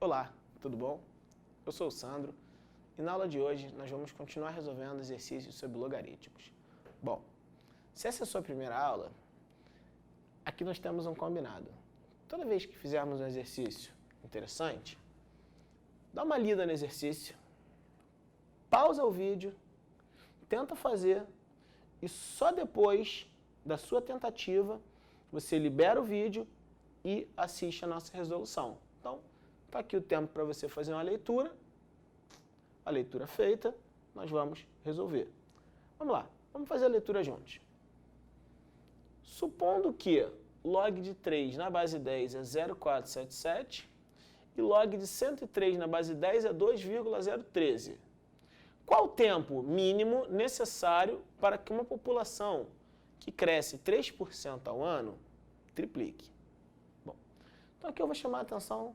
Olá, tudo bom? Eu sou o Sandro e na aula de hoje nós vamos continuar resolvendo exercícios sobre logaritmos. Bom, se essa é a sua primeira aula, aqui nós temos um combinado. Toda vez que fizermos um exercício interessante, dá uma lida no exercício, pausa o vídeo, tenta fazer e só depois da sua tentativa você libera o vídeo e assiste a nossa resolução. Então, está aqui o tempo para você fazer uma leitura. A leitura feita, nós vamos resolver. Vamos lá, vamos fazer a leitura juntos. Supondo que log de 3 na base 10 é 0,477 e log de 103 na base 10 é 2,013. Qual o tempo mínimo necessário para que uma população que cresce 3% ao ano triplique? Bom, então aqui eu vou chamar a atenção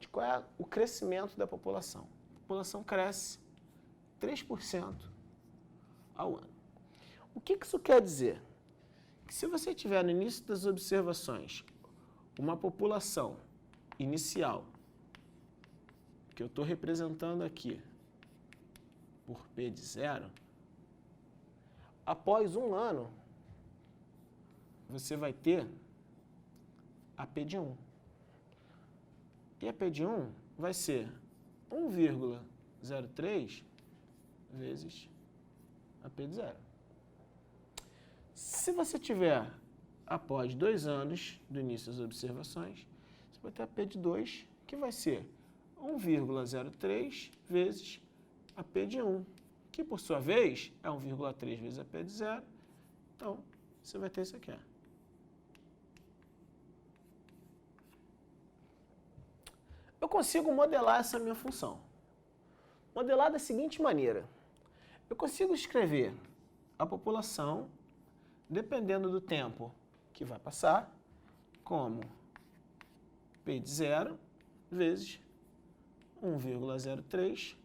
de qual é o crescimento da população. A população cresce 3% ao ano. O que isso quer dizer? Que se você tiver no início das observações uma população inicial, que eu estou representando aqui por P de 0, após um ano, você vai ter a P de 1. E a P de 1 vai ser 1,03 vezes a P de 0. Se você tiver, após 2 anos do início das observações, você vai ter a P de 2, que vai ser 1,03 vezes a P de 1, que por sua vez é 1,3 vezes a P de 0. Então, você vai ter isso aqui. Eu consigo modelar essa minha função. Modelar da seguinte maneira. Eu consigo escrever a população, dependendo do tempo que vai passar, como P de 0 vezes 1,03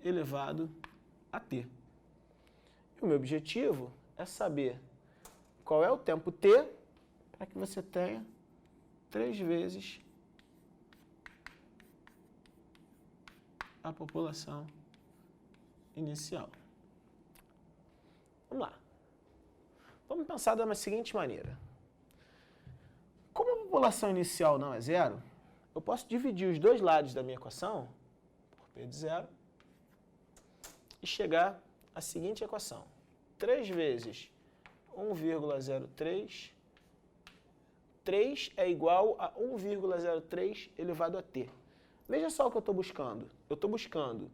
elevado a t. E o meu objetivo é saber qual é o tempo t para que você tenha 3 vezes a população inicial. Vamos lá. Vamos pensar da seguinte maneira. Como a população inicial não é 0, eu posso dividir os dois lados da minha equação por P de 0 e chegar à seguinte equação. 3 vezes 1,03, 3 é igual a 1,03 elevado a t. Veja só o que eu estou buscando. Eu estou buscando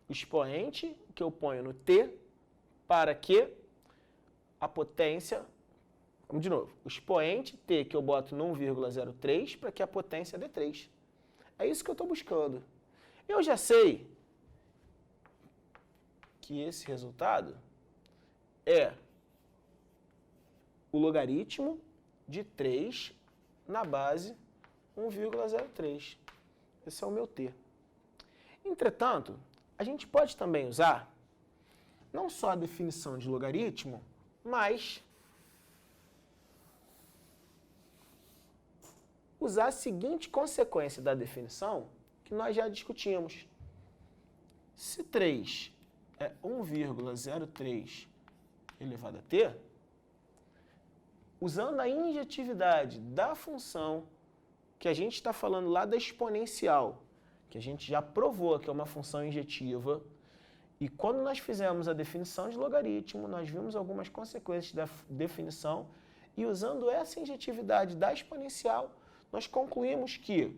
o expoente que eu ponho no t para que a potência... Vamos de novo. O expoente t que eu boto no 1,03 para que a potência dê 3. É isso que eu estou buscando. Eu já sei que esse resultado é o logaritmo de 3 na base 1,03. Esse é o meu t. Entretanto, a gente pode também usar não só a definição de logaritmo, mas usar a seguinte consequência da definição que nós já discutimos. Se 3 é 1,03 elevado a t, usando a injetividade da função que a gente está falando lá da exponencial, que a gente já provou que é uma função injetiva, e quando nós fizemos a definição de logaritmo, nós vimos algumas consequências da definição, e usando essa injetividade da exponencial, nós concluímos que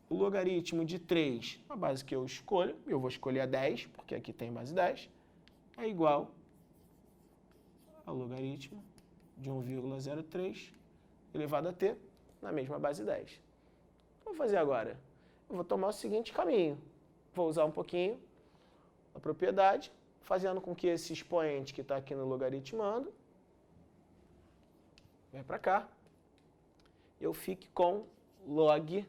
o logaritmo de 3, a base que eu escolho, eu vou escolher a 10, porque aqui tem base 10, é igual ao logaritmo de 1,03 elevado a t na mesma base 10. O que eu vou fazer agora? Eu vou tomar o seguinte caminho. Vou usar um pouquinho a propriedade, fazendo com que esse expoente que está aqui no logaritmando vem para cá. Eu fique com log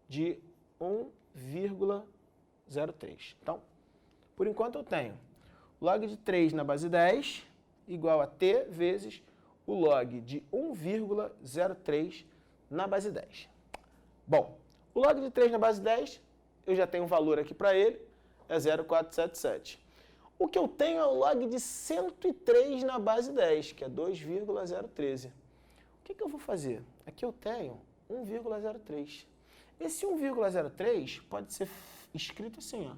de 1,03. Então, por enquanto eu tenho log de 3 na base 10 igual a t vezes o log de 1,03 na base 10. Bom, o log de 3 na base 10, eu já tenho um valor aqui para ele, é 0,477. O que eu tenho é o log de 103 na base 10, que é 2,013. O que eu vou fazer? Aqui eu tenho 1,03. Esse 1,03 pode ser escrito assim, ó.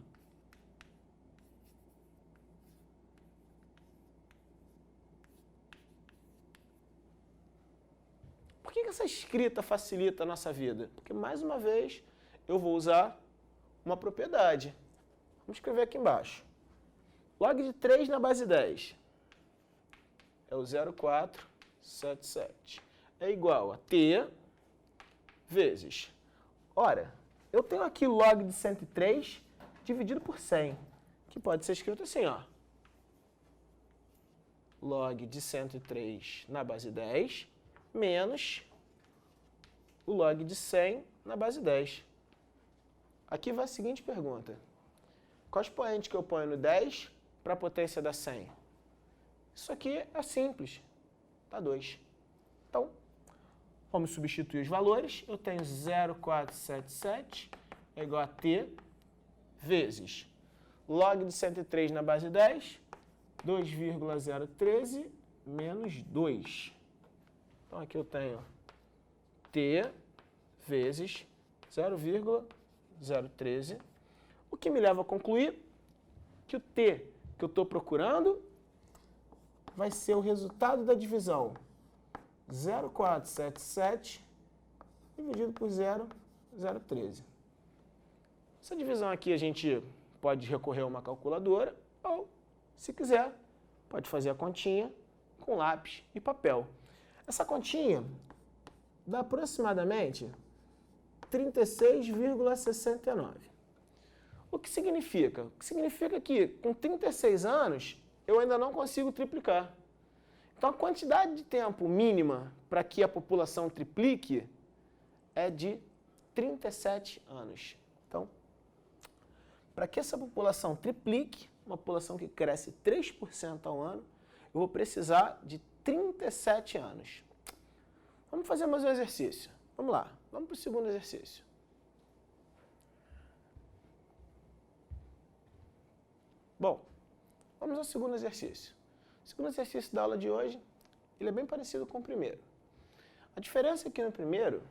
Por que essa escrita facilita a nossa vida? Porque, mais uma vez, eu vou usar uma propriedade. Vamos escrever aqui embaixo. Log de 3 na base 10 é o 0,477. É igual a t vezes. Ora, eu tenho aqui log de 103 dividido por 100, que pode ser escrito assim, ó. Log de 103 na base 10 menos o log de 100 na base 10. Aqui vai a seguinte pergunta. Qual expoente que eu ponho no 10 para a potência da 100? Isso aqui é simples, dá 2. Então, vamos substituir os valores. Eu tenho 0,477 é igual a t vezes log de 103 na base 10, 2,013 menos 2. Então, aqui eu tenho t vezes 0,013, o que me leva a concluir que o t que eu estou procurando vai ser o resultado da divisão 0,477 dividido por 0,013. Essa divisão aqui a gente pode recorrer a uma calculadora ou, se quiser, pode fazer a continha com lápis e papel. Essa continha dá aproximadamente 36,69. O que significa? O que significa que com 36 anos eu ainda não consigo triplicar. Então a quantidade de tempo mínima para que a população triplique é de 37 anos. Então, para que essa população triplique, uma população que cresce 3% ao ano, eu vou precisar de 37 anos. Vamos fazer mais um exercício. Vamos lá, vamos para o segundo exercício. Bom, vamos ao segundo exercício. O segundo exercício da aula de hoje, ele é bem parecido com o primeiro. A diferença é que no primeiro,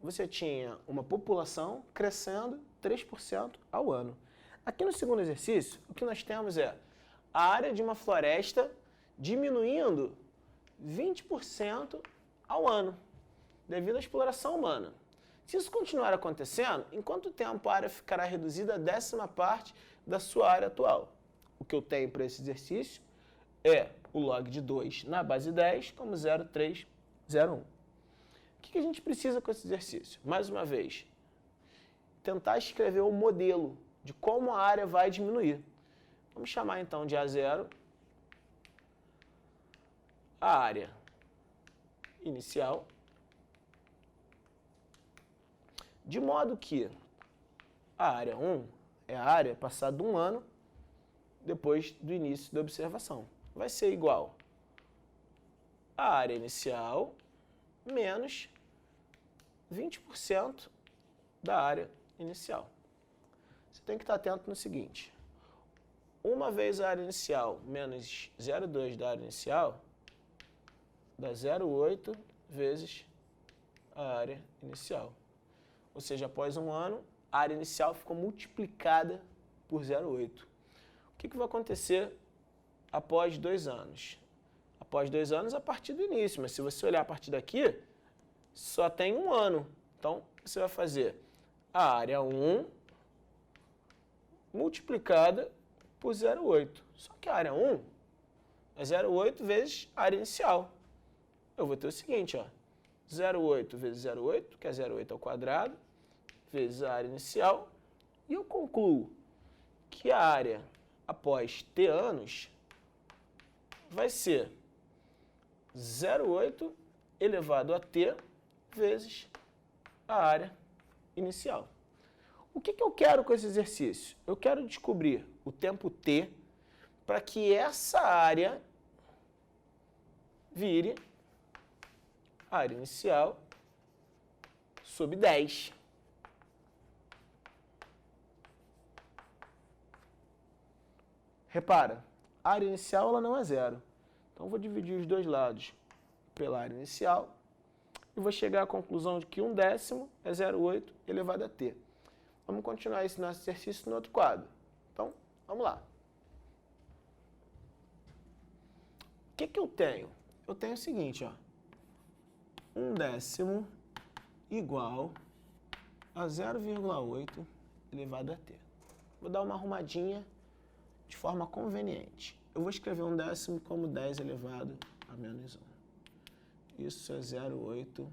você tinha uma população crescendo 3% ao ano. Aqui no segundo exercício, o que nós temos é a área de uma floresta diminuindo 20% ao ano, devido à exploração humana. Se isso continuar acontecendo, em quanto tempo a área ficará reduzida a 10ª parte da sua área atual? O que eu tenho para esse exercício é o log de 2 na base 10 como 0,301. O que a gente precisa com esse exercício? Mais uma vez, tentar escrever um modelo de como a área vai diminuir. Vamos chamar então de A0 a área inicial, de modo que a área 1 é a área passada um ano depois do início da observação. Vai ser igual a área inicial menos 20% da área inicial. Você tem que estar atento no seguinte. Uma vez a área inicial menos 0,2 da área inicial, dá 0,8 vezes a área inicial. Ou seja, após um ano, a área inicial ficou multiplicada por 0,8. O que vai acontecer após 2 anos? Após 2 anos, a partir do início. Mas se você olhar a partir daqui, só tem um ano. Então, você vai fazer a área 1 multiplicada por 0,8. Só que a área 1 é 0,8 vezes a área inicial. Eu vou ter o seguinte, ó, 0,8 vezes 0,8, que é 0,8 ao quadrado, vezes a área inicial, e eu concluo que a área após t anos vai ser 0,8 elevado a t vezes a área inicial. O que eu quero com esse exercício? Eu quero descobrir o tempo t para que essa área vire área inicial sobre 10. Repara, a área inicial ela não é zero. Então, eu vou dividir os dois lados pela área inicial e vou chegar à conclusão de que 1/10 é 0,8 elevado a t. Vamos continuar esse nosso exercício no outro quadro. Então, vamos lá. O que eu tenho? Eu tenho o seguinte, ó. 1/10 igual a 0,8 elevado a t. Vou dar uma arrumadinha de forma conveniente. Eu vou escrever 1/10 como 10 elevado a menos 1. Isso é 0,8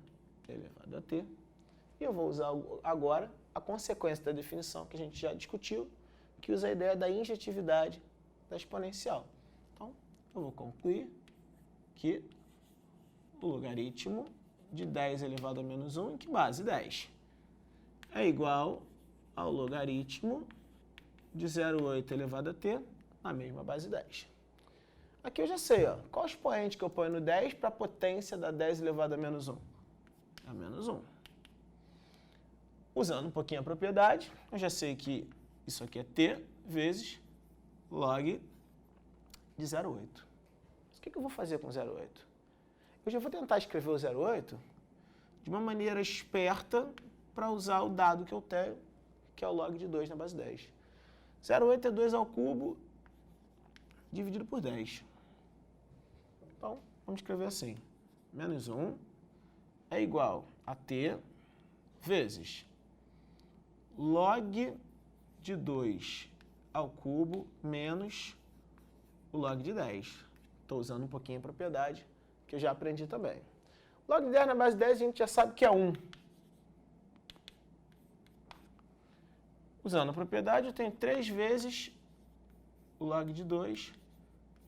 elevado a t. E eu vou usar agora a consequência da definição que a gente já discutiu, que usa a ideia da injetividade da exponencial. Então, eu vou concluir que o logaritmo de 10 elevado a menos 1, em que base? 10. É igual ao logaritmo de 0,8 elevado a t, na mesma base 10. Aqui eu já sei, ó, qual expoente que eu ponho no 10 para a potência da 10 elevado a menos 1? A menos 1. Usando um pouquinho a propriedade, eu já sei que isso aqui é t vezes log de 0,8. O que eu vou fazer com 0,8? Eu já vou tentar escrever o 0,8 de uma maneira esperta para usar o dado que eu tenho, que é o log de 2 na base 10. 0,8 é 2 ao cubo dividido por 10. Então, vamos escrever assim. Menos 1 é igual a t vezes log de 2 ao cubo menos o log de 10. Estou usando um pouquinho a propriedade, que eu já aprendi também. Log de 10 na base 10 a gente já sabe que é 1. Usando a propriedade, eu tenho 3 vezes o log de 2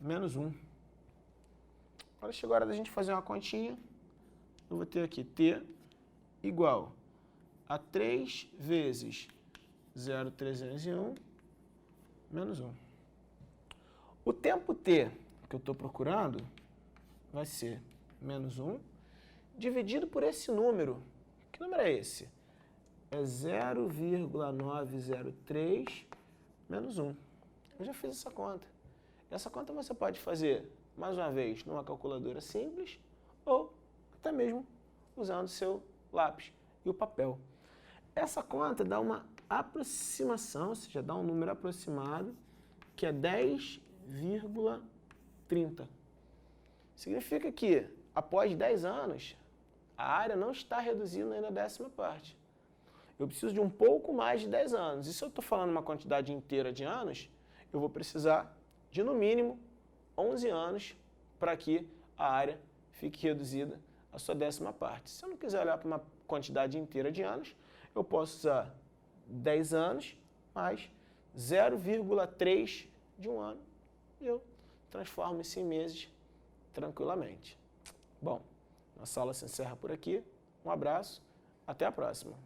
menos 1. Agora chegou a hora da gente fazer uma continha. Eu vou ter aqui t igual a 3 vezes 0,301 menos 1. O tempo t que eu estou procurando vai ser menos 1 dividido por esse número. Que número é esse? É 0,903 menos 1. Eu já fiz essa conta. Essa conta você pode fazer, mais uma vez, numa calculadora simples ou até mesmo usando o seu lápis e o papel. Essa conta dá uma aproximação, ou seja, dá um número aproximado, que é 10,30. Significa que, após 10 anos, a área não está reduzindo ainda a 10ª parte. Eu preciso de um pouco mais de 10 anos. E se eu estou falando uma quantidade inteira de anos, eu vou precisar de, no mínimo, 11 anos para que a área fique reduzida à sua 10ª parte. Se eu não quiser olhar para uma quantidade inteira de anos, eu posso usar 10 anos mais 0,3 de um ano. E eu transformo isso em meses tranquilamente. Bom, nossa aula se encerra por aqui. Um abraço, até a próxima.